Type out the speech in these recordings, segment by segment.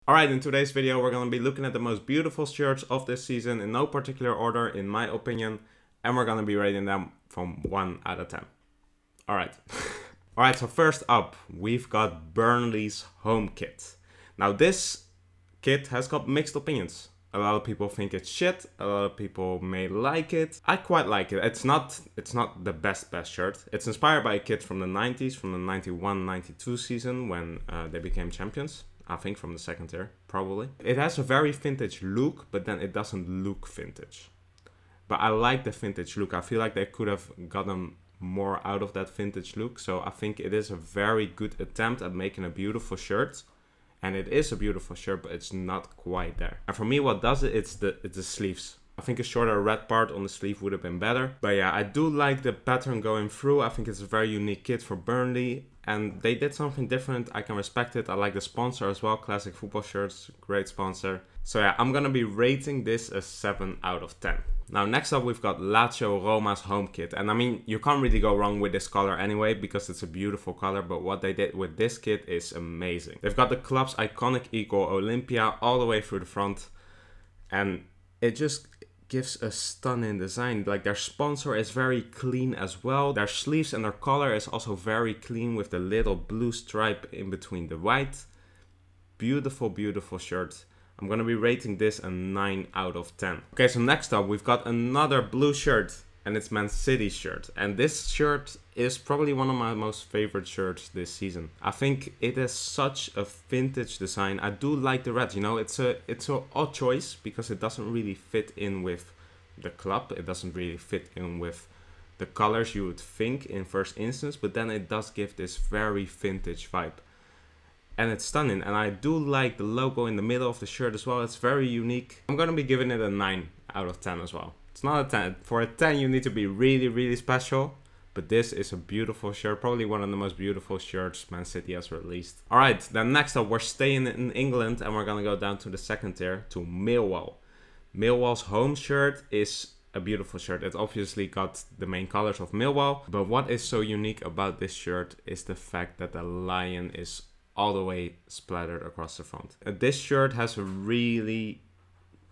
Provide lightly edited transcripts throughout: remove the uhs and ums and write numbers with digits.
Alright, in today's video we're going to be looking at the most beautiful shirts of this season in no particular order in my opinion, and we're going to be rating them from 1 out of 10. Alright. Alright, so first up we've got Burnley's home kit. Now this kit has got mixed opinions. A lot of people think it's shit, a lot of people may like it. I quite like it. It's not the best shirt. It's inspired by a kit from the 90s, from the 91-92 season when they became champions. I think from the second tier, probably. It has a very vintage look, but then it doesn't look vintage. But I like the vintage look. I feel like they could have gotten more out of that vintage look. So I think it is a very good attempt at making a beautiful shirt. And it is a beautiful shirt, but it's not quite there. And for me, what does it, it's the sleeves. I think a shorter red part on the sleeve would have been better. But yeah, I do like the pattern going through. I think it's a very unique kit for Burnley. And they did something different. I can respect it. I like the sponsor as well. Classic Football Shirts, great sponsor. So yeah, I'm gonna be rating this a 7 out of 10. Now next up we've got Lazio Roma's home kit. And I mean, you can't really go wrong with this color anyway, because it's a beautiful color. But what they did with this kit is amazing. They've got the club's iconic eagle Olympia all the way through the front. And it just gives a stunning design. Like their sponsor is very clean as well. Their sleeves and their collar is also very clean with the little blue stripe in between the white. Beautiful, beautiful shirt. I'm gonna be rating this a 9 out of 10. Okay, so next up we've got another blue shirt, and it's Man City's shirt. And this shirt is probably one of my most favorite shirts this season. I think it is such a vintage design. I do like the red, you know, it's a odd choice because it doesn't really fit in with the club. It doesn't really fit in with the colors you would think in first instance, but then it does give this very vintage vibe. And it's stunning, and I do like the logo in the middle of the shirt as well. It's very unique. I'm gonna be giving it a 9 out of 10 as well. It's not a 10. For a 10 you need to be really, really special. But this is a beautiful shirt. Probably one of the most beautiful shirts Man City has released. Alright, then next up we're staying in England. And we're gonna go down to the second tier, to Millwall. Millwall's home shirt is a beautiful shirt. It obviously got the main colors of Millwall. But what is so unique about this shirt is the fact that the lion is all the way splattered across the front. This shirt has a really,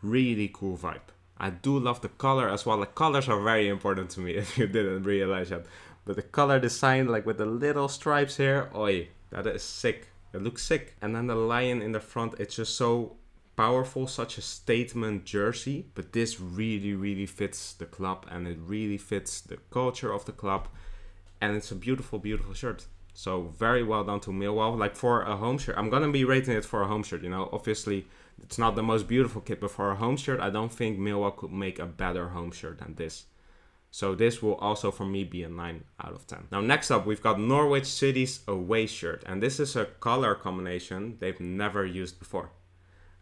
really cool vibe. I do love the color as well. The colors are very important to me if you didn't realize that. But the color design, like with the little stripes here, oi, that is sick. It looks sick. And then the lion in the front, it's just so powerful, such a statement jersey. But this really, really fits the club, and it really fits the culture of the club. And it's a beautiful, beautiful shirt. So very well done to Millwall. Like for a home shirt, I'm gonna be rating it for a home shirt, you know. Obviously, it's not the most beautiful kit, but for a home shirt, I don't think Millwall could make a better home shirt than this. So this will also for me be a 9 out of 10. Now next up, we've got Norwich City's away shirt. And this is a color combination they've never used before.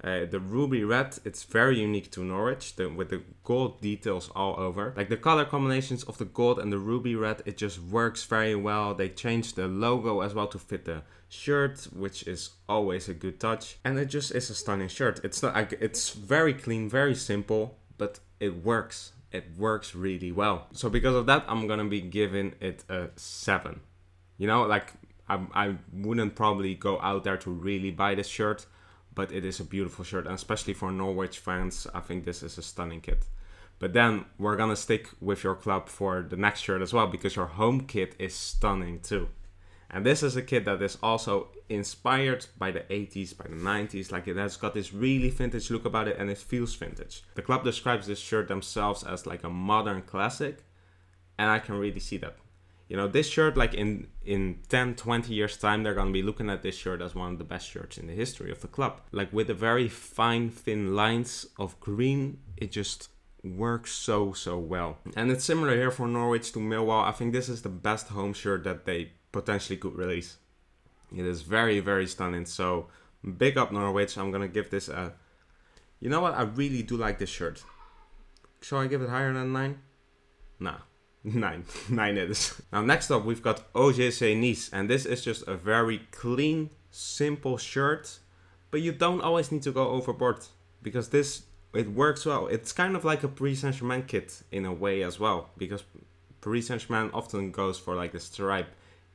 The ruby red, it's very unique to Norwich, with the gold details all over. Like the color combinations of the gold and the ruby red, it just works very well. They changed the logo as well to fit the shirt, which is always a good touch. And it just is a stunning shirt. It's not like, it's very clean, very simple, but it works. It works really well. So because of that, I'm gonna be giving it a 7. You know, like I wouldn't probably go out there to really buy this shirt, but it is a beautiful shirt, and especially for Norwich fans, I think this is a stunning kit. But then we're gonna stick with your club for the next shirt as well, because your home kit is stunning too. And this is a kit that is also inspired by the 80s, by the 90s. Like it has got this really vintage look about it, and it feels vintage. The club describes this shirt themselves as like a modern classic, and I can really see that. You know, this shirt, like in 10, 20 years time, they're gonna be looking at this shirt as one of the best shirts in the history of the club. Like with the very fine, thin lines of green, it just works so, so well. And it's similar here for Norwich to Millwall. I think this is the best home shirt that they potentially could release. It is very, very stunning. So big up Norwich. I'm gonna give this a, you know what, I really do like this shirt. Shall I give it higher than 9? Nah. 9 it is. Now next up we've got OGC Nice, and this is just a very clean, simple shirt, but you don't always need to go overboard, because it works well. It's kind of like a Paris Saint-Germain kit in a way as well, because Paris Saint-Germain often goes for like the stripe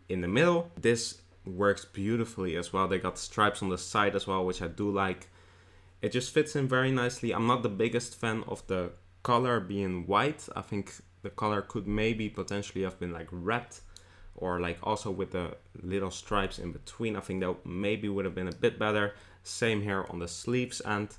in the middle. This works beautifully as well. They got stripes on the side as well, which I do like. It just fits in very nicely. I'm not the biggest fan of the color being white. I think the color could maybe potentially have been like red, or like also with the little stripes in between. I think that maybe would have been a bit better. Same here on the sleeves, and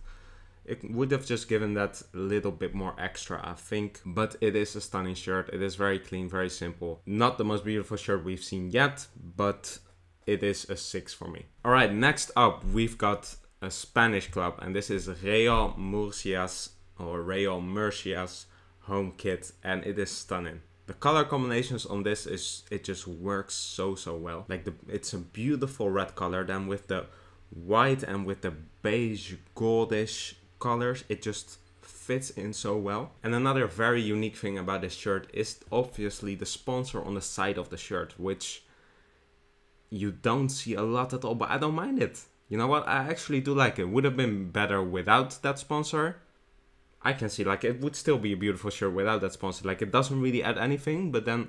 it would have just given that little bit more extra, I think. But it is a stunning shirt. It is very clean, very simple. Not the most beautiful shirt we've seen yet, but it is a 6 for me. All right, next up, we've got a Spanish club, and this is Real Murcia's home kit, and it is stunning. The color combinations on this it just works so well. Like it's a beautiful red color, then with the white and with the beige goldish colors, it just fits in so well. And another very unique thing about this shirt is obviously the sponsor on the side of the shirt, which you don't see a lot at all, but I don't mind it. You know what, I actually do like it. Would have been better without that sponsor. I can see like it would still be a beautiful shirt without that sponsor. Like it doesn't really add anything, but then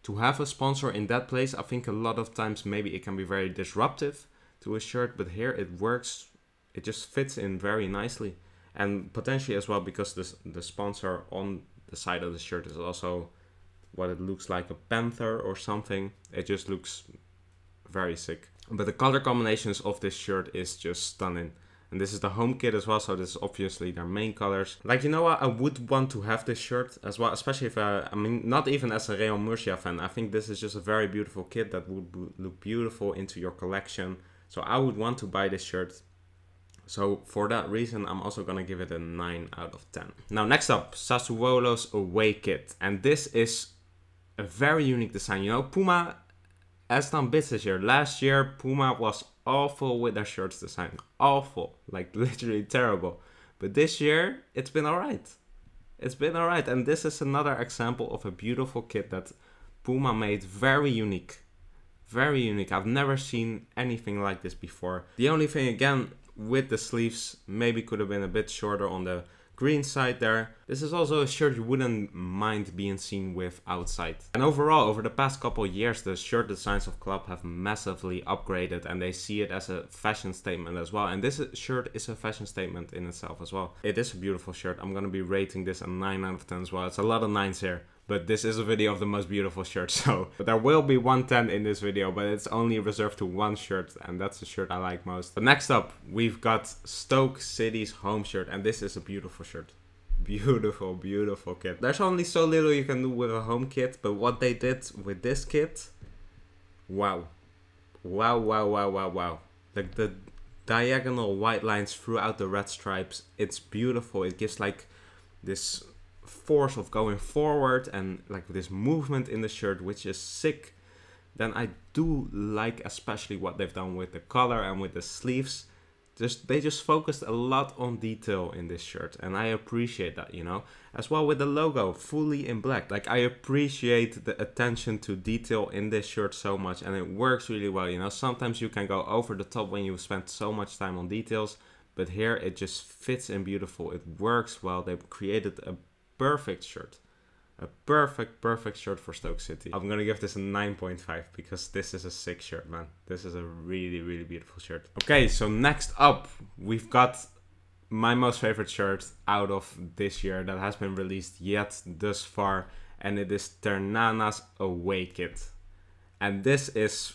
to have a sponsor in that place, I think a lot of times maybe it can be very disruptive to a shirt, but here it works. It just fits in very nicely. And potentially as well, because the sponsor on the side of the shirt is also what it looks like, a panther or something. It just looks very sick. But the color combinations of this shirt is just stunning. And this is the home kit as well, so this is obviously their main colors. Like, you know what, I would want to have this shirt as well, especially if I mean, not even as a Real Murcia fan. I think this is just a very beautiful kit that would look beautiful into your collection. So I would want to buy this shirt. So for that reason, I'm also gonna give it a 9 out of 10. Now next up, Sassuolo's away kit. And this is a very unique design. You know, Puma has done bits this year. Last year, Puma was awful with their shirts design. Awful. Like literally terrible. But this year, it's been alright. It's been alright. And this is another example of a beautiful kit that Puma made very unique. Very unique. I've never seen anything like this before. The only thing, again, with the sleeves, maybe could have been a bit shorter on the green side there. This is also a shirt you wouldn't mind being seen with outside. And overall, over the past couple of years, the shirt designs of Club have massively upgraded, and they see it as a fashion statement as well. And this shirt is a fashion statement in itself as well. It is a beautiful shirt. I'm gonna be rating this a 9 out of 10 as well. It's a lot of 9s here. But this is a video of the most beautiful shirts, so but there will be 110 in this video, but it's only reserved to one shirt, and that's the shirt I like most. But next up, we've got Stoke City's home shirt, and this is a beautiful shirt. Beautiful, beautiful kit. There's only so little you can do with a home kit, but what they did with this kit, wow. Wow, wow, wow, wow, wow. Like the diagonal white lines throughout the red stripes, it's beautiful. It gives like this force of going forward and like this movement in the shirt, which is sick. Then I do like especially what they've done with the collar and with the sleeves. They just focused a lot on detail in this shirt, and I appreciate that, you know. As well with the logo fully in black. Like I appreciate the attention to detail in this shirt so much, and it works really well, you know. Sometimes you can go over the top when you spend so much time on details, but here it just fits in beautiful. It works well. They've created a perfect shirt. A perfect shirt for Stoke City. I'm gonna give this a 9.5 because this is a sick shirt, man. This is a really, really beautiful shirt. Okay, so next up, we've got my most favorite shirt out of this year that has been released yet thus far, and it is Ternana's away kit. And this is,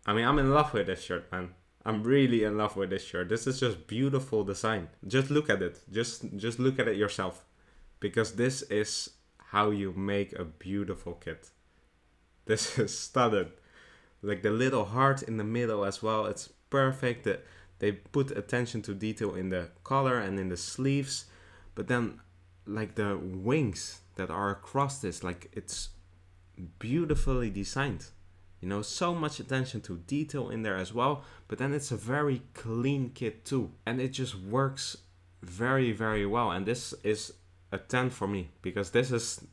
I mean, I'm in love with this shirt, man. I'm really in love with this shirt. This is just beautiful design. Just look at it. Just look at it yourself. Because this is how you make a beautiful kit. This is stunning. Like the little heart in the middle as well. It's perfect. They put attention to detail in the collar and in the sleeves. But then like the wings that are across this, like it's beautifully designed. You know, so much attention to detail in there as well. But then it's a very clean kit too. And it just works very, very well. And this is a 10 for me, because this is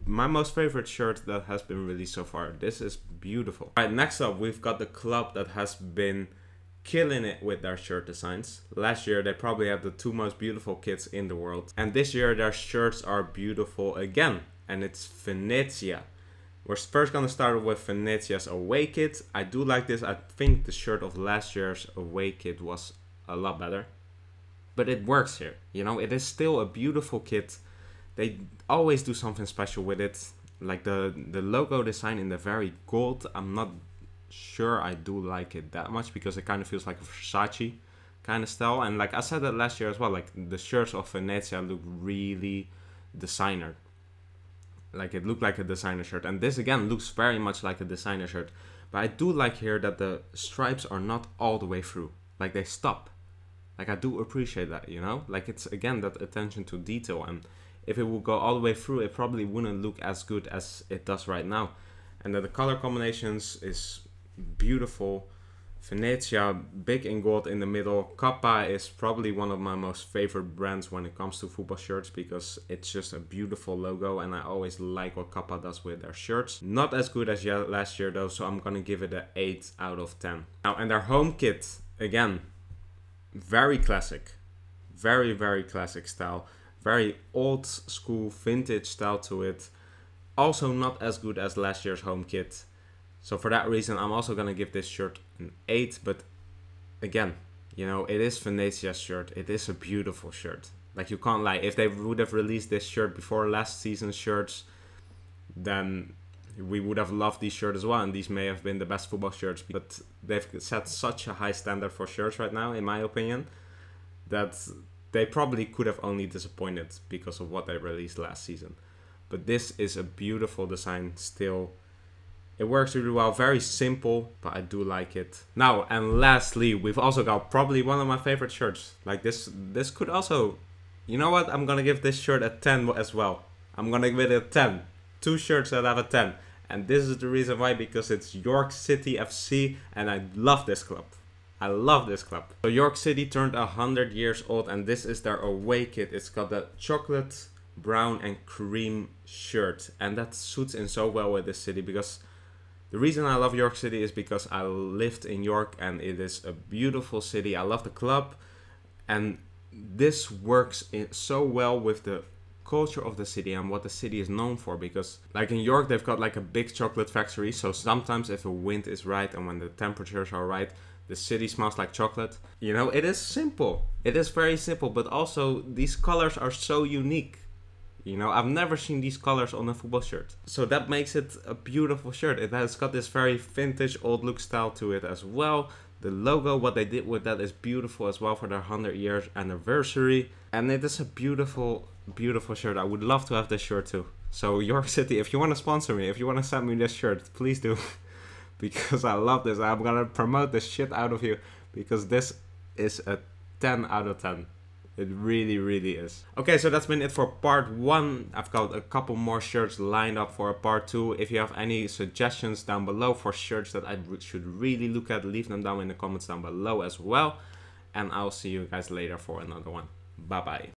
my most favorite shirt that has been released so far. This is beautiful. All right, next up, we've got the club that has been killing it with their shirt designs. Last year, they probably had the 2 most beautiful kits in the world. And this year, their shirts are beautiful again. And it's Venezia. We're first gonna start with Venezia's away kit. I do like this. I think the shirt of last year's away kit was a lot better. But it works here, you know, it is still a beautiful kit. They always do something special with it. Like the logo design in the very gold, I'm not sure I do like it that much because it kind of feels like a Versace kind of style. And like I said that last year as well, like the shirts of Venezia look really designer. Like it looked like a designer shirt, and this again looks very much like a designer shirt. But I do like here that the stripes are not all the way through, like they stop. Like I do appreciate that, you know, like it's again that attention to detail, and if it would go all the way through, it probably wouldn't look as good as it does right now. And then the color combinations is beautiful. Venezia, big in gold in the middle. Kappa is probably one of my most favorite brands when it comes to football shirts because it's just a beautiful logo, and I always like what Kappa does with their shirts. Not as good as last year though, so I'm gonna give it an 8 out of 10. Now, and their home kit, again, very classic. Very, very classic style. Very old school vintage style to it. Also not as good as last year's home kit. So for that reason, I'm also going to give this shirt an 8. But again, you know, it is Venezia's shirt. It is a beautiful shirt. Like you can't lie. If they would have released this shirt before last season's shirts, then we would have loved these shirts as well. And these may have been the best football shirts. But they've set such a high standard for shirts right now, in my opinion, that they probably could have only disappointed because of what they released last season. But this is a beautiful design still. It works really well, very simple, but I do like it. Now, and lastly, we've also got probably one of my favorite shirts. Like this could also, you know what? I'm gonna give this shirt a 10 as well. I'm gonna give it a 10. 2 shirts that have a 10. And this is the reason why, because it's York City FC, and I love this club. I love this club. So York City turned 100 years old, and this is their away kit. It's got that chocolate, brown, and cream shirt, and that suits in so well with this city because the reason I love York City is because I lived in York and it is a beautiful city. I love the club, and this works so well with the culture of the city and what the city is known for, because like in York they've got like a big chocolate factory, so sometimes if the wind is right and when the temperatures are right, the city smells like chocolate. You know, it is simple. It is very simple, but also these colors are so unique. You know, I've never seen these colors on a football shirt. So that makes it a beautiful shirt. It has got this very vintage old look style to it as well. The logo, what they did with that is beautiful as well for their 100 years anniversary. And it is a beautiful, beautiful shirt. I would love to have this shirt too. So York City, if you want to sponsor me, if you want to send me this shirt, please do. Because I love this. I'm going to promote the shit out of you because this is a 10 out of 10. It really, really is. Okay, so that's been it for part 1. I've got a couple more shirts lined up for a part 2. If you have any suggestions down below for shirts that I should really look at, leave them down in the comments down below as well. And I'll see you guys later for another one. Bye bye.